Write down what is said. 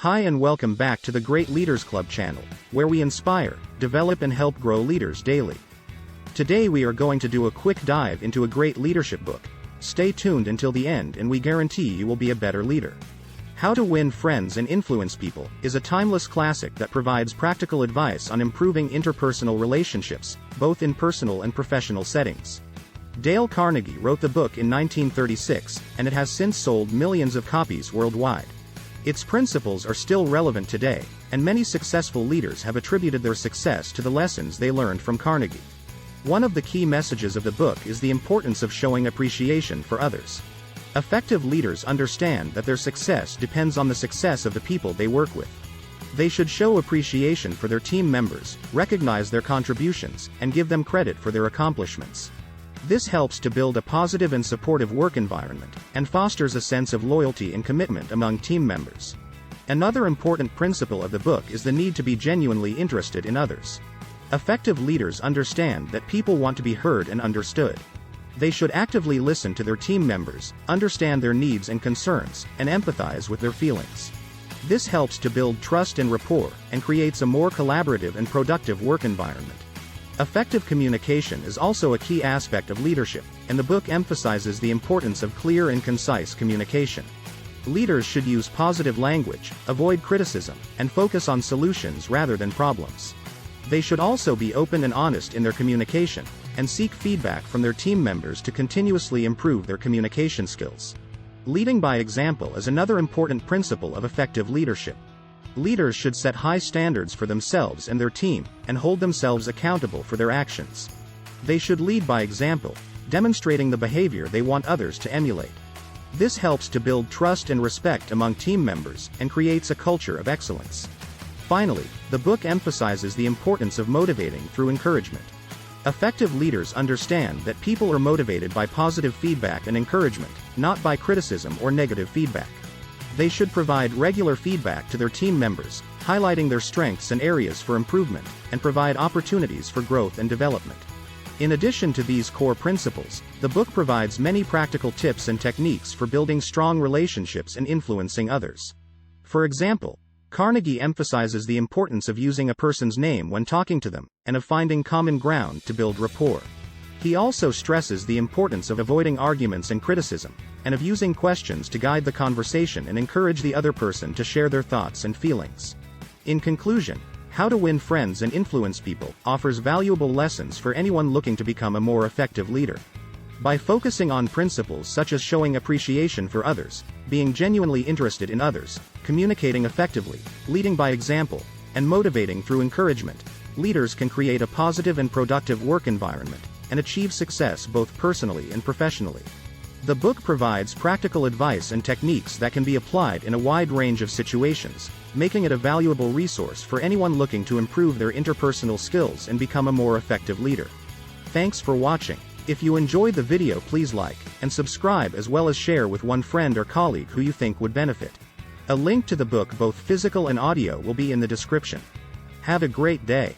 Hi and welcome back to the Great Leaders Club channel, where we inspire, develop and help grow leaders daily. Today we are going to do a quick dive into a great leadership book. Stay tuned until the end and we guarantee you will be a better leader. How to Win Friends and Influence People is a timeless classic that provides practical advice on improving interpersonal relationships, both in personal and professional settings. Dale Carnegie wrote the book in 1936, and it has since sold millions of copies worldwide. Its principles are still relevant today, and many successful leaders have attributed their success to the lessons they learned from Carnegie. One of the key messages of the book is the importance of showing appreciation for others. Effective leaders understand that their success depends on the success of the people they work with. They should show appreciation for their team members, recognize their contributions, and give them credit for their accomplishments. This helps to build a positive and supportive work environment, and fosters a sense of loyalty and commitment among team members. Another important principle of the book is the need to be genuinely interested in others. Effective leaders understand that people want to be heard and understood. They should actively listen to their team members, understand their needs and concerns, and empathize with their feelings. This helps to build trust and rapport, and creates a more collaborative and productive work environment. Effective communication is also a key aspect of leadership, and the book emphasizes the importance of clear and concise communication. Leaders should use positive language, avoid criticism, and focus on solutions rather than problems. They should also be open and honest in their communication, and seek feedback from their team members to continuously improve their communication skills. Leading by example is another important principle of effective leadership. Leaders should set high standards for themselves and their team, and hold themselves accountable for their actions. They should lead by example, demonstrating the behavior they want others to emulate. This helps to build trust and respect among team members, and creates a culture of excellence. Finally, the book emphasizes the importance of motivating through encouragement. Effective leaders understand that people are motivated by positive feedback and encouragement, not by criticism or negative feedback. They should provide regular feedback to their team members, highlighting their strengths and areas for improvement, and provide opportunities for growth and development. In addition to these core principles, the book provides many practical tips and techniques for building strong relationships and influencing others. For example, Carnegie emphasizes the importance of using a person's name when talking to them, and of finding common ground to build rapport. He also stresses the importance of avoiding arguments and criticism, and of using questions to guide the conversation and encourage the other person to share their thoughts and feelings. In conclusion, How to Win Friends and Influence People offers valuable lessons for anyone looking to become a more effective leader. By focusing on principles such as showing appreciation for others, being genuinely interested in others, communicating effectively, leading by example, and motivating through encouragement, leaders can create a positive and productive work environment, and achieve success both personally and professionally. The book provides practical advice and techniques that can be applied in a wide range of situations, making it a valuable resource for anyone looking to improve their interpersonal skills and become a more effective leader. Thanks for watching. If you enjoyed the video, please like and subscribe, as well as share with one friend or colleague who you think would benefit. A link to the book, both physical and audio, will be in the description. Have a great day.